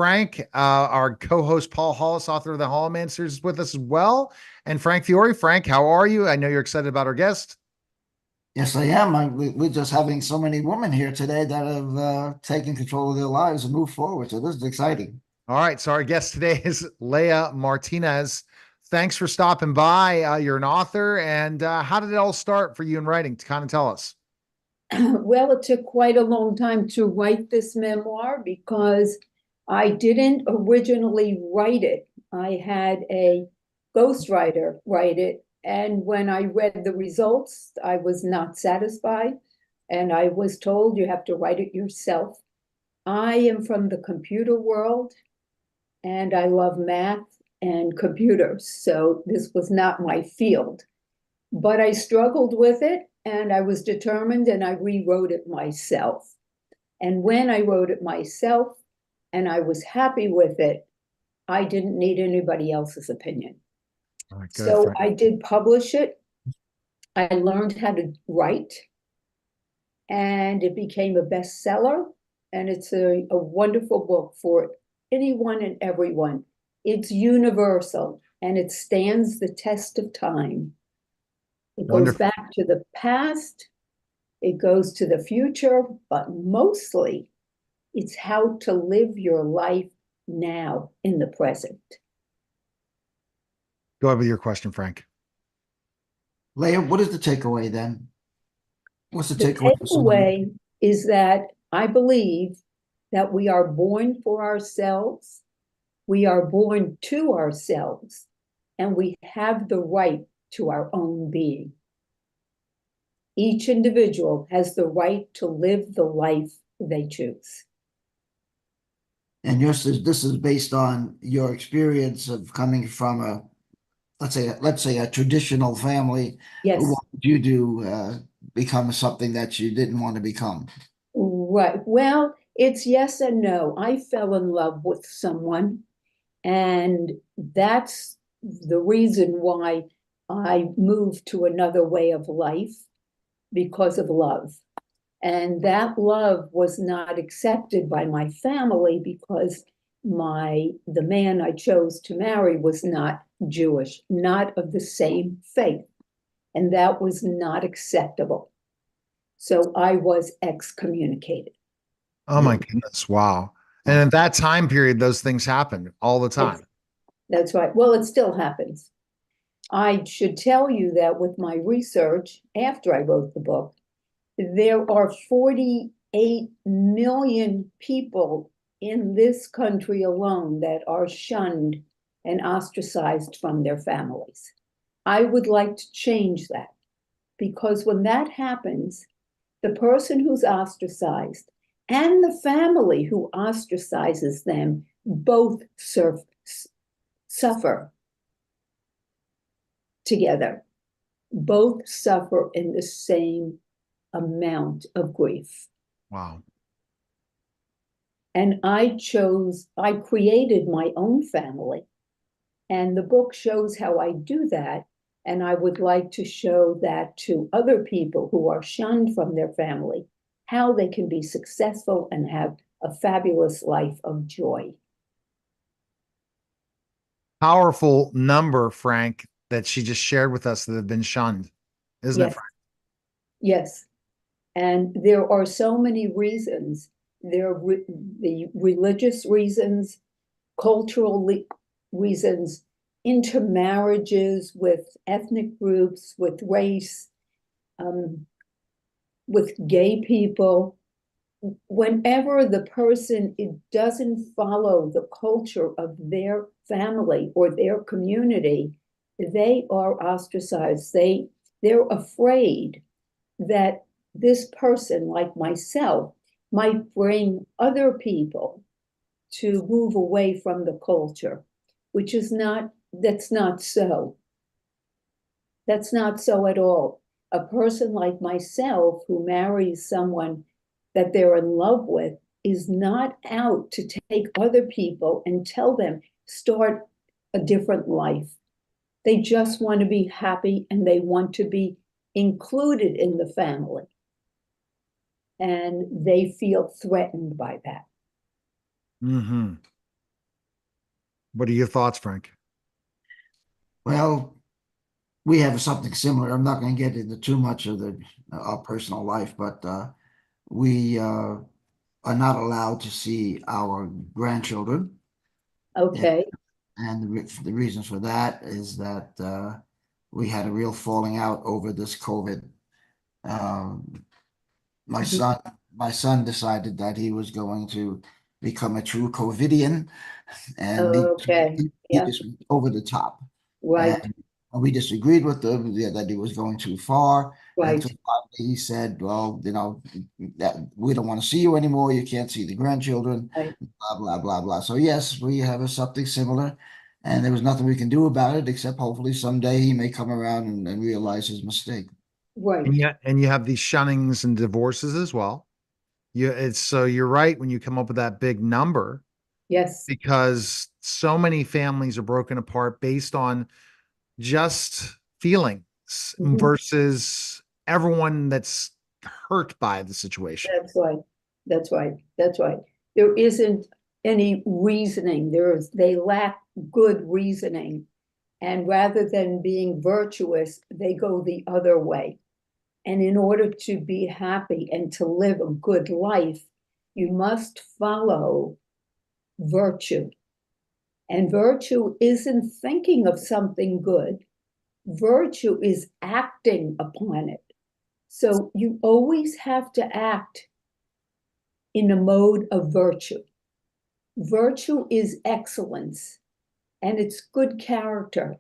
Frank, our co-host Paul Hollis, author of the Holloman series, is with us as well. And Frank Fiore. Frank, how are you? I know you're excited about our guest. Yes, I am. We're just having so many women here today that have taken control of their lives and moved forward. So this is exciting. All right. So our guest today is Leah Martinez. Thanks for stopping by. You're an author. And how did it all start for you in writing? To kind of tell us. Well, it took quite a long time to write this memoir because I didn't originally write it. I had a ghostwriter write it. And when I read the results, I was not satisfied. And I was told you have to write it yourself. I am from the computer world and I love math and computers. So this was not my field. But I struggled with it and I was determined and I rewrote it myself. And when I wrote it myself and I was happy with it, I didn't need anybody else's opinion. All right, good, So Frank. I did publish it. I learned how to write and it became a bestseller. And it's a wonderful book for anyone and everyone. It's universal and it stands the test of time. It goes Wonderful. back to the past, it goes to the future, but mostly it's how to live your life now in the present. Go ahead with your question, Frank. Leah, what is the takeaway then? What's the The takeaway for someone? takeaway is that I believe that we are born for ourselves, we are born to ourselves, and we have the right to our own being. Each individual has the right to live the life they choose. And this is based on your experience of coming from let's say a traditional family. Yes, What did you do become something that you didn't want to become? right. Well, it's yes and no. I fell in love with someone, and that's the reason why I moved to another way of life because of love. And that love was not accepted by my family because the man I chose to marry was not Jewish, not of the same faith. And that was not acceptable. So I was excommunicated. Oh my goodness. Wow. And at that time period, those things happened all the It's, time. that's right. Well, it still happens. I should tell you that with my research after I wrote the book, there are 48 million people in this country alone that are shunned and ostracized from their families. I would like to change that because when that happens, the person who's ostracized and the family who ostracizes them both suffer together, both suffer in the same amount of grief. Wow. And I created my own family. And the book shows how I do that. And I would like to show that to other people who are shunned from their family, how they can be successful and have a fabulous life of joy. Powerful number, Frank, that she just shared with us that have been shunned, isn't it, Yes, Frank? yes. And there are so many reasons. There are the religious reasons, cultural reasons, intermarriages with ethnic groups, with race, um, with gay people. Whenever the person it doesn't follow the culture of their family or their community, they are ostracized. They're afraid that this person, like myself, might bring other people to move away from the culture, which is not, that's not so. That's not so at all. A person like myself who marries someone that they're in love with is not out to take other people and tell them, start a different life. They just want to be happy and they want to be included in the family. And they feel threatened by that. Mm-hmm. What are your thoughts, Frank? Well, we have something similar. I'm not going to get into too much of our personal life, but we are not allowed to see our grandchildren. Okay. And the reasons for that is that we had a real falling out over this COVID. Um, my Mhm. son, my son decided that he was going to become a true COVIDian, and Okay. he Yeah. just went over the top. Right. And we disagreed with him, yeah, that he was going too far. And Right. so finally he said, well, that we don't want to see you anymore. You can't see the grandchildren, Right. blah, blah, blah, blah. So yes, we have something similar. And there was nothing we can do about it, except hopefully someday he may come around and realize his mistake. Right. And you have these shunnings and divorces as well. So you're right when you come up with that big number, Yes. because so many families are broken apart based on just feelings Mhm. versus everyone that's hurt by the situation. That's right. That's right. That's right. There isn't any reasoning. They lack good reasoning. And rather than being virtuous, they go the other way. And in order to be happy and to live a good life, you must follow virtue. And virtue isn't thinking of something good. Virtue is acting upon it. So you always have to act in a mode of virtue. Virtue is excellence, and it's good character,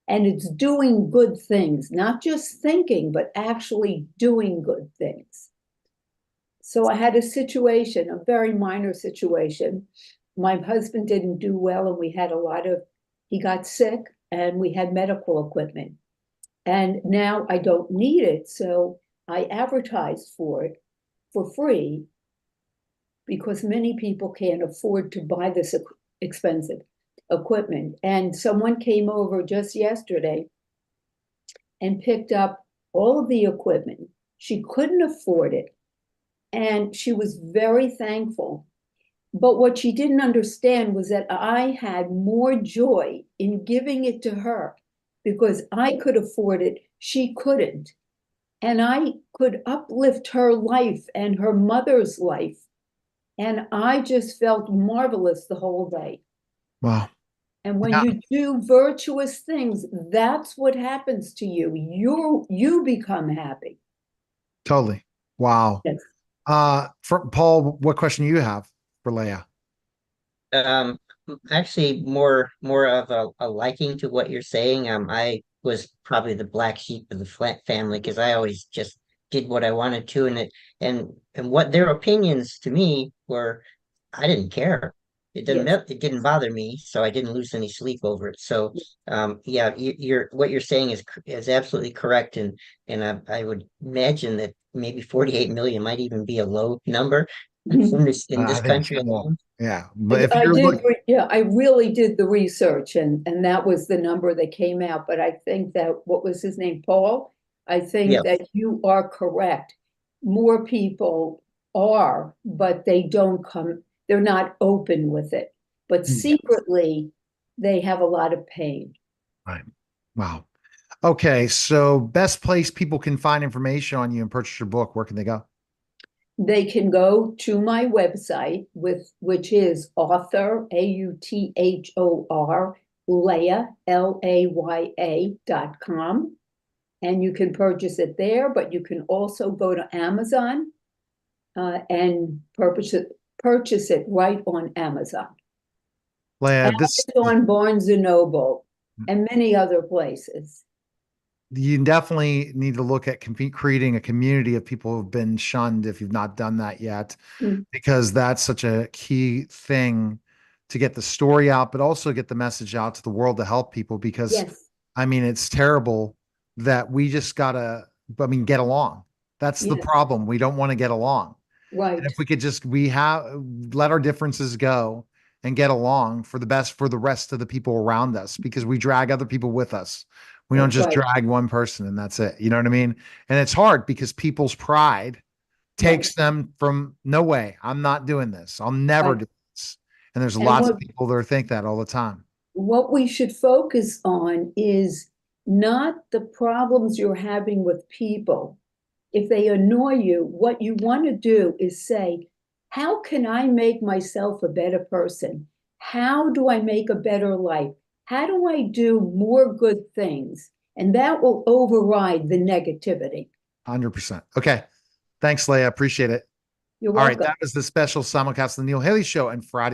and it's doing good things, not just thinking, but actually doing good things. So I had a situation, a very minor situation. My husband didn't do well, and he got sick, and we had medical equipment. And now I don't need it, so I advertised for it for free because many people can't afford to buy this expensive equipment. And someone came over just yesterday and picked up all of the equipment. She couldn't afford it, and she was very thankful. But what she didn't understand was that I had more joy in giving it to her because I could afford it, she couldn't. And I could uplift her life and her mother's life. And I just felt marvelous the whole day. Wow. And when Yeah, you do virtuous things, that's what happens to you. You become happy. totally. Wow. Yes. For Paul, what question do you have for Leah? Um, Actually, more of a liking to what you're saying. I was probably the black sheep of the family because I always just did what I wanted to, and what their opinions to me were, I didn't care. Yes. It didn't bother me, so I didn't lose any sleep over it. So, yeah, you're what you're saying is absolutely correct, and I would imagine that maybe 48 million might even be a low number in I this think it's country cool. alone. Yeah. But if I you're did, looking, yeah, I really did the research and that was the number that came out. But I think that, what was his name, Paul? I think Yes. that you are correct. More people are, but they're not open with it. But Yeah. secretly, they have a lot of pain. right. Wow. Okay. So best place people can find information on you and purchase your book, where can they go? They can go to my website which is author, AUTHOR, Leah, LAYA.com. And you can purchase it there, but you can also go to Amazon and purchase it right on Amazon. Leah, And it's on Barnes and Noble and many other places. you definitely need to look at creating a community of people who've been shunned if you've not done that yet, Mm. because that's such a key thing to get the story out, but also get the message out to the world to help people. Because Yes, I mean, it's terrible that we just gotta, I mean, get along. That's the yes, problem. We don't want to get along. And right, if we could just, let our differences go and get along for the best for the rest of the people around us, because we drag other people with us. We don't that's just right, drag one person and that's it. You know what I mean? And it's hard because people's pride right, takes them from, no way, I'm not doing this. I'll never right. do this. And there's And lots of people that think that all the time. what we should focus on is not the problems you're having with people. If they annoy you, what you want to do is say, how can I make myself a better person? How do I make a better life? How do I do more good things? And that will override the negativity. 100%. Okay. Thanks, Leah. Appreciate it. You're All right. welcome. That was the special simulcast of the Neil Haley Show and Friday.